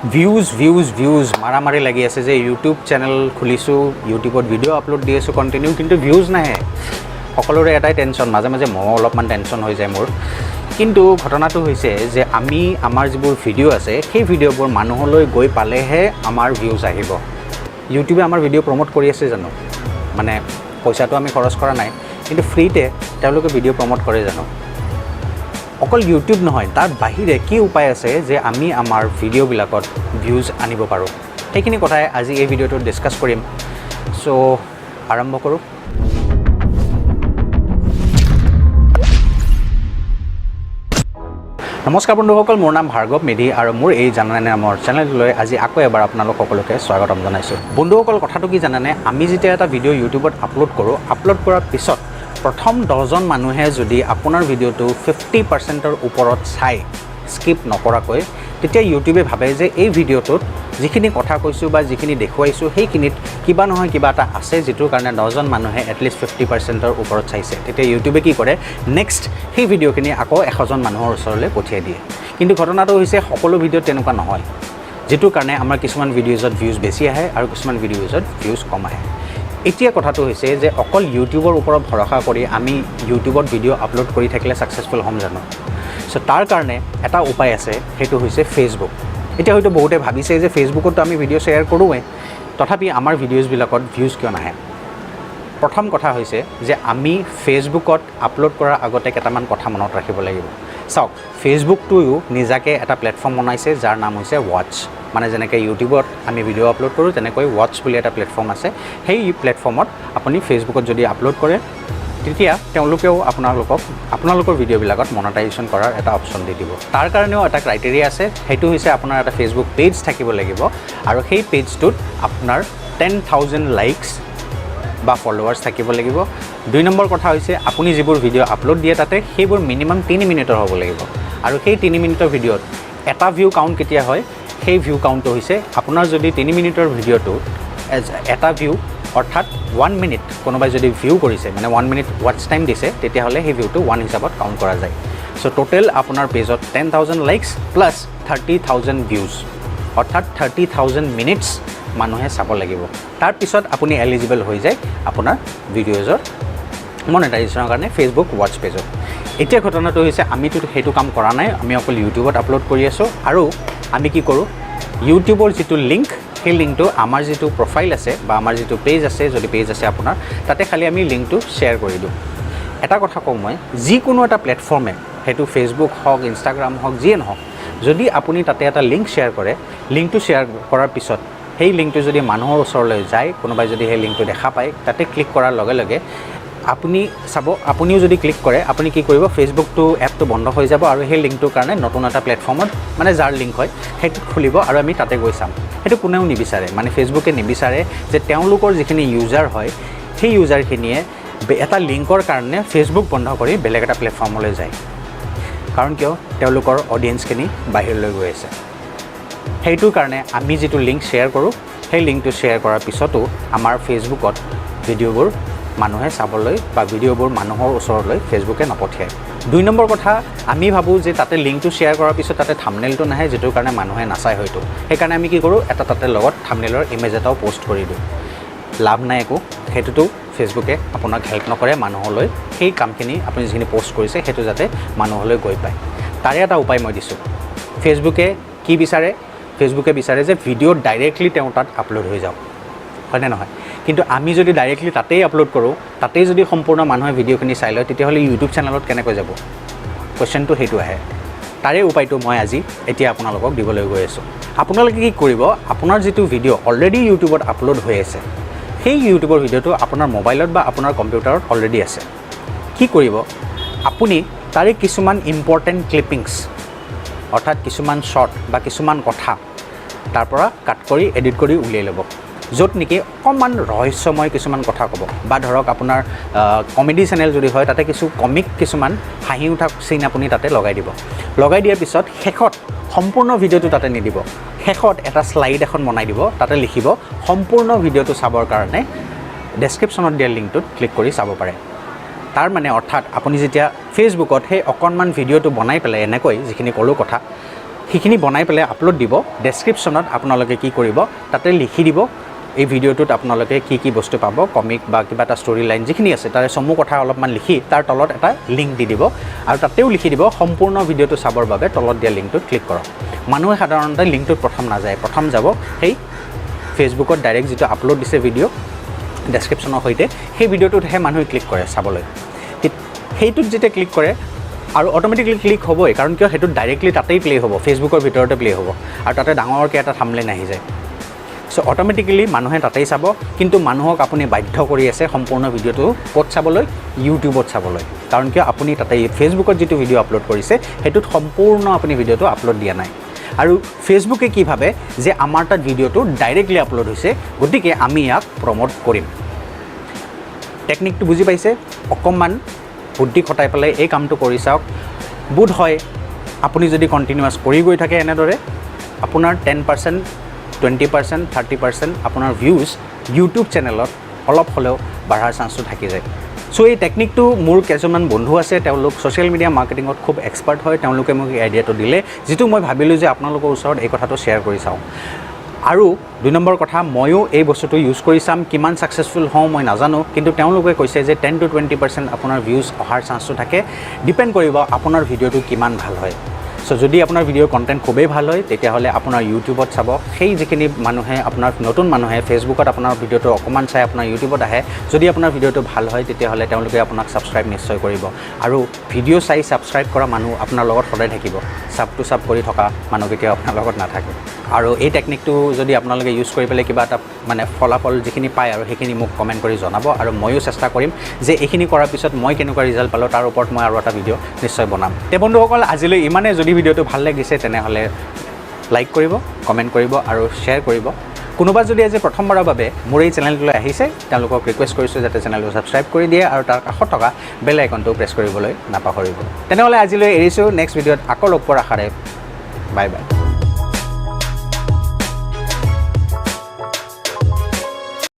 Views মাৰামাৰি লাগি আছে যে ইউটিউব চেনেল খুলিছোঁ, ইউটিউবত ভিডিঅ' আপলোড দি আছোঁ কণ্টিনিউ, কিন্তু ভিউজ নাহে। সকলোৰে এটাই টেনশ্যন, মাজে মাজে ময়ো অলপমান টেনশ্যন হৈ যায় মোৰ। কিন্তু ঘটনাটো হৈছে যে আমি আমাৰ যিবোৰ ভিডিঅ' আছে সেই ভিডিঅ'বোৰ মানুহলৈ গৈ পালেহে আমাৰ ভিউজ আহিব। ইউটিউবে আমাৰ ভিডিঅ' প্ৰমোট কৰি আছে জানো? মানে পইচাটো আমি খৰচ কৰা নাই, কিন্তু ফ্ৰীতে তেওঁলোকে ভিডিঅ' প্ৰমোট কৰে জানো? অকল ইউটিউব নহয়, তাৰ বাহিৰে কি উপায় আছে যে আমি আমাৰ ভিডিঅ'বিলাকত ভিউজ আনিব পাৰোঁ? সেইখিনি কথাই আজি এই ভিডিঅ'টোত ডিছকাছ কৰিম। চ' আৰম্ভ কৰোঁ। নমস্কাৰ বন্ধুসকল, মোৰ নাম ভাৰ্গৱ মেধি আৰু মোৰ এই জানানে নামৰ চেনেলটোলৈ আজি আকৌ এবাৰ আপোনালোক সকলোকে স্বাগতম জনাইছোঁ। বন্ধুসকল, কথাটো কি জানানে? আমি যেতিয়া এটা ভিডিঅ' ইউটিউবত আপলোড কৰোঁ, আপলোড কৰাৰ পিছত প্ৰথম 10জন মানুহে যদি আপোনাৰ ভিডিঅ'টো 50%ৰ ওপৰত চাই স্কিপ নকৰাকৈ, তেতিয়া ইউটিউবে ভাবে যে এই ভিডিঅ'টোত যিখিনি কথা কৈছোঁ বা যিখিনি দেখুৱাইছোঁ সেইখিনিত কিবা নহয় কিবা এটা আছে, যিটোৰ কাৰণে 10জন মানুহে এটলিষ্ট 50%ৰ ওপৰত চাইছে। তেতিয়া ইউটিউবে কি কৰে, নেক্সট সেই ভিডিঅ'খিনি আকৌ 100জন মানুহৰ ওচৰলৈ পঠিয়াই দিয়ে। কিন্তু ঘটনাটো হৈছে সকলো ভিডিঅ'ত তেনেকুৱা নহয়, যিটোৰ কাৰণে আমাৰ কিছুমান ভিডিঅ'জত ভিউজ বেছি আহে আৰু কিছুমান ভিডিঅ'জত ভিউজ কম আহে। এতিয়া কথাটো হৈছে যে অকল ইউটিউবৰ ওপৰত ভৰসা কৰি আমি ইউটিউবত ভিডিঅ' আপলোড কৰি থাকিলে ছাকচেছফুল হ'ম জানো? চ' তাৰ কাৰণে এটা উপায় আছে, সেইটো হৈছে ফেচবুক। এতিয়া হয়তো বহুতে ভাবিছে যে ফেচবুকতো আমি ভিডিঅ' শ্বেয়াৰ কৰোঁৱে, তথাপি আমাৰ ভিডিঅ'জবিলাকত ভিউজ কিয় নাহে? প্ৰথম কথা হৈছে যে আমি ফেচবুকত আপলোড কৰাৰ আগতে কেইটামান কথা মনত ৰাখিব লাগিব। চাওক, ফেচবুকটোও নিজাকৈ এটা প্লেটফৰ্ম বনাইছে যাৰ নাম হৈছে ৱাটছ। মানে যেনেকৈ ইউটিউবত আমি ভিডিঅ' আপলোড কৰোঁ, তেনেকৈ ৱাটছ বুলি এটা প্লেটফৰ্ম আছে। সেই প্লেটফৰ্মত আপুনি ফেচবুকত যদি আপলোড কৰে, তেতিয়া তেওঁলোকেও আপোনালোকৰ ভিডিঅ'বিলাকত মনেটাইজেশ্যন কৰাৰ এটা অপশ্যন দি দিব। তাৰ কাৰণেও এটা ক্ৰাইটেৰিয়া আছে, সেইটো হৈছে আপোনাৰ এটা ফেচবুক পেজ থাকিব লাগিব আৰু সেই পেজটোত আপোনাৰ 10,000 লাইকছ বা ফলোৱাৰ্ছ থাকিব লাগিব। 2 নম্বৰ কথা হৈছে আপুনি যিবোৰ ভিডিঅ' আপলোড দিয়ে তাতে সেইবোৰ মিনিমাম 3 মিনিটৰ হ'ব লাগিব। আৰু সেই 3 মিনিটৰ ভিডিঅ'ত এটা ভিউ কাউণ্ট কেতিয়া হয়? সেই ভিউ কাউণ্টটো হৈছে আপোনাৰ যদি 3 মিনিটৰ ভিডিঅ'টো এটা ভিউ অৰ্থাৎ 1 মিনিট কোনোবাই যদি ভিউ কৰিছে, মানে 1 মিনিট ৱাটচ টাইম দিছে, তেতিয়াহ'লে সেই ভিউটো 1 হিচাপত কাউণ্ট কৰা যায়। চ' টোটেল আপোনাৰ পেজত 10,000 লাইকছ প্লাছ 30,000 ভিউজ, অৰ্থাৎ 30,000 মিনিটছ মানুহে চাব লাগিব। তাৰপিছত আপুনি এলিজিবল হৈ যায় আপোনাৰ ভিডিঅ'জৰ মনেটাইজেশ্যনৰ কাৰণে ফেচবুক ৱাটচ পেজত। এতিয়া ঘটনাটো হৈছে আমিতো সেইটো কাম কৰা নাই, আমি অকল ইউটিউবত আপলোড কৰি আছোঁ। আৰু আমি কি কৰোঁ, ইউটিউবৰ যিটো লিংক, সেই লিংকটো আমাৰ যিটো প্ৰফাইল আছে বা আমাৰ যিটো পেজ আছে, যদি পেজ আছে আপোনাৰ, তাতে খালি আমি লিংকটো শ্বেয়াৰ কৰি দিওঁ। এটা কথা কওঁ মই, যিকোনো এটা প্লেটফৰ্মে, সেইটো ফেচবুক হওক, ইনষ্টাগ্ৰাম হওক, যিয়ে নহওক, যদি আপুনি তাতে এটা লিংক শ্বেয়াৰ কৰে, লিংকটো শ্বেয়াৰ কৰাৰ পিছত সেই লিংকটো যদি মানুহৰ ওচৰলৈ যায়, কোনোবাই যদি সেই লিংকটো দেখা পায়, তাতে ক্লিক কৰাৰ লগে লগে আপুনি চাব, আপুনিও যদি ক্লিক কৰে, আপুনি কি কৰিব, ফেচবুকটো এপটো বন্ধ হৈ যাব আৰু সেই লিংকটোৰ কাৰণে নতুন এটা প্লেটফৰ্মত, মানে যাৰ লিংক হয় সেইটোত খুলিব আৰু আমি তাতে গৈ চাম। সেইটো কোনেও নিবিচাৰে, মানে ফেচবুকে নিবিচাৰে যে তেওঁলোকৰ যিখিনি ইউজাৰ হয় সেই ইউজাৰখিনিয়ে এটা লিংকৰ কাৰণে ফেচবুক বন্ধ কৰি বেলেগ এটা প্লেটফৰ্মলৈ যায়। কাৰণ কিয়? তেওঁলোকৰ অডিয়েঞ্চখিনি বাহিৰলৈ গৈ আছে। সেইটোৰ কাৰণে আমি যিটো লিংক শ্বেয়াৰ কৰোঁ, সেই লিংকটো শ্বেয়াৰ কৰাৰ পিছতো আমাৰ ফেচবুকত ভিডিঅ'বোৰ মানুহে চাবলৈ বা ভিডিঅ'বোৰ মানুহৰ ওচৰলৈ ফেচবুকে নপঠিয়ায়। 2 নম্বৰ কথা, আমি ভাবোঁ যে তাতে লিংকটো শ্বেয়াৰ কৰাৰ পিছত তাতে থাম্বনেইলটো নাহে, যিটোৰ কাৰণে মানুহে নাচায় হয়তো। সেইকাৰণে আমি কি কৰোঁ, এটা তাতে লগত থাম্বনেইলৰ ইমেজ এটাও প'ষ্ট কৰি দিওঁ। লাভ নাই একো, সেইটোতো ফেচবুকে আপোনাক হেল্প নকৰে মানুহলৈ সেই কামখিনি আপুনি যিখিনি প'ষ্ট কৰিছে সেইটো যাতে মানুহলৈ গৈ পায়। তাৰে এটা উপায় মই দিছোঁ। ফেচবুকে কি বিচাৰে? ফেচবুকে বিচাৰে যে ভিডিঅ' ডাইৰেক্টলি তেওঁৰ তাত আপলোড হৈ যাওক, হয়নে নহয়? কিন্তু আমি যদি ডাইৰেক্টলি তাতেই আপলোড কৰোঁ, তাতেই যদি সম্পূৰ্ণ মানুহে ভিডিঅ'খিনি চাই লয়, তেতিয়াহ'লে ইউটিউব চেনেলত কেনেকৈ যাব? কুৱেশ্যনটো সেইটো আহে। তাৰে উপায়টো মই আজি এতিয়া আপোনালোকক দিবলৈ গৈ আছোঁ। আপোনালোকে কি কৰিব, আপোনাৰ যিটো ভিডিঅ' অলৰেডি ইউটিউবত আপলোড হৈ আছে, সেই ইউটিউবৰ ভিডিঅ'টো আপোনাৰ মোবাইলত বা আপোনাৰ কম্পিউটাৰত অলৰেডি আছে। কি কৰিব, আপুনি তাৰে কিছুমান ইম্পৰ্টেণ্ট ক্লিপিংছ, অৰ্থাৎ কিছুমান শ্বৰ্ট বা কিছুমান কথা তাৰ পৰা কাট কৰি এডিট কৰি উলিয়াই ল'ব, য'ত নেকি অকণমান ৰহস্যময় কিছুমান কথা ক'ব। বা ধৰক আপোনাৰ কমেডি চেনেল যদি হয়, তাতে কিছুমান হাঁহি উঠা চিন আপুনি তাতে লগাই দিব। লগাই দিয়াৰ পিছত শেষত সম্পূৰ্ণ ভিডিঅ'টো তাতে নিদিব, শেষত এটা শ্লাইড এখন বনাই দিব, তাতে লিখিব সম্পূৰ্ণ ভিডিঅ'টো চাবৰ কাৰণে ডেছক্ৰিপশ্যনত দিয়া লিংকটোত ক্লিক কৰি চাব পাৰে। তাৰ মানে অৰ্থাৎ আপুনি যেতিয়া ফেচবুকত সেই অকণমান ভিডিঅ'টো বনাই পেলাই এনেকৈ যিখিনি ক'লোঁ কথা, সেইখিনি বনাই পেলাই আপলোড দিব ডেছক্ৰিপশ্যনত আপোনালোকে কি কৰিব তাতে লিখি দিব এই ভিডিঅ'টোত আপোনালোকে কি বস্তু পাব কমিক বা কিবা এটা ষ্টৰি লাইন যিখিনি আছে তাৰে চমু কথা অলপমান লিখি তাৰ তলত এটা লিংক দি দিব আৰু তাতেও লিখি দিব সম্পূৰ্ণ ভিডিঅ'টো চাবৰ বাবে তলত দিয়া লিংকটোত ক্লিক কৰক মানুহে সাধাৰণতে লিংকটোত প্ৰথম নাযায় প্ৰথম যাব সেই ফেচবুকত ডাইৰেক্ট যিটো আপলোড দিছে ভিডিঅ' ডেছক্ৰিপশ্যনৰ সৈতে সেই ভিডিঅ'টোতহে মানুহে ক্লিক কৰে চাবলৈ সেইটোত যেতিয়া ক্লিক কৰে আৰু অট'মেটিকলি ক্লিক হ'বই কাৰণ কিয় সেইটোত ডাইৰেক্টলি তাতেই প্লে' হ'ব ফেচবুকৰ ভিতৰতে প্লে' হ'ব আৰু তাতে ডাঙৰকৈ এটা থাম্বনেইল আহি যায় চ' অট'মেটিকেলি মানুহে তাতেই চাব কিন্তু মানুহক আপুনি বাধ্য কৰি আছে সম্পূৰ্ণ ভিডিঅ'টো ক'ত চাবলৈ ইউটিউবত চাবলৈ কাৰণ কিয় আপুনি তাতে ফেচবুকত যিটো ভিডিঅ' আপলোড কৰিছে সেইটোত সম্পূৰ্ণ আপুনি ভিডিঅ'টো আপলোড দিয়া নাই আৰু ফেচবুকে কি ভাবে যে আমাৰ তাত ভিডিঅ'টো ডাইৰেক্টলি আপলোড হৈছে গতিকে আমি ইয়াক প্ৰমোট কৰিম টেকনিকটো বুজি পাইছে অকণমান বুদ্ধি খটাই পেলাই এই কামটো কৰি চাওক বোধ হয় আপুনি যদি কণ্টিনিউৱাছ কৰি গৈ থাকে এনেদৰে আপোনাৰ 10% 20% 30% আপোনাৰ ভিউজ ইউটিউব চেনেলত অলপ হ'লেও বঢ়াৰ চান্সটো থাকি যায় চ' এই টেকনিকটো মোৰ কেইজনমান বন্ধু আছে তেওঁলোক ছ'চিয়েল মিডিয়া মাৰ্কেটিঙত খুব এক্সপাৰ্ট হয় তেওঁলোকে মোক এই আইডিয়াটো দিলে যিটো মই ভাবিলোঁ যে আপোনালোকৰ ওচৰত এই কথাটো শ্বেয়াৰ কৰি চাওঁ আৰু 2 নম্বৰ কথা ময়ো এই বস্তুটো ইউজ কৰি চাম কিমান ছাকচেছফুল হওঁ মই নাজানো কিন্তু তেওঁলোকে কৈছে যে 10 to 20% আপোনাৰ ভিউজ অহাৰ চান্সটো থাকে ডিপেণ্ড কৰিব আপোনাৰ ভিডিঅ'টো কিমান ভাল হয় চ' যদি আপোনাৰ ভিডিঅ'ৰ কণ্টেণ্ট খুবেই ভাল হয় তেতিয়াহ'লে আপোনাৰ ইউটিউবত চাব সেই যিখিনি মানুহে আপোনাৰ নতুন মানুহে ফেচবুকত আপোনাৰ ভিডিঅ'টো অকণমান চাই আপোনাৰ ইউটিউবত আহে যদি আপোনাৰ ভিডিঅ'টো ভাল হয় তেতিয়াহ'লে তেওঁলোকে আপোনাক ছাবস্ক্ৰাইব নিশ্চয় কৰিব আৰু ভিডিঅ' চাই ছাবস্ক্ৰাইব কৰা মানুহ আপোনাৰ লগত সদায় থাকিব ছাব কৰি থকা মানুহ কেতিয়াও আপোনাৰ লগত নাথাকে আৰু এই টেকনিকটো যদি আপোনালোকে ইউজ কৰি পেলাই কিবা এটা মানে ফলাফল যিখিনি পায় আৰু সেইখিনি মোক কমেণ্ট কৰি জনাব আৰু ময়ো চেষ্টা কৰিম যে এইখিনি কৰাৰ পিছত মই কেনেকুৱা ৰিজাল্ট পালোঁ তাৰ ওপৰত মই আৰু এটা ভিডিঅ' নিশ্চয় বনাম তে বন্ধুসকল আজিলৈ ইমানে যদি ভিডিঅ'টো ভাল লাগিছে তেনেহ'লে লাইক কৰিব কমেণ্ট কৰিব আৰু শ্বেয়াৰ কৰিব কোনোবা যদি আজি প্ৰথমবাৰৰ বাবে মোৰ এই চেনেলটোলৈ আহিছে তেওঁলোকক ৰিকুৱেষ্ট কৰিছোঁ যাতে চেনেলটো ছাবস্ক্ৰাইব কৰি দিয়ে আৰু তাৰ কাষত থকা বেল আইকনটো প্ৰেছ কৰিবলৈ নাপাহৰিব তেনেহ'লে আজিলৈ এৰিছোঁ নেক্সট ভিডিঅ'ত আকৌ লগ পোৱাৰ আশাৰে বাই বাই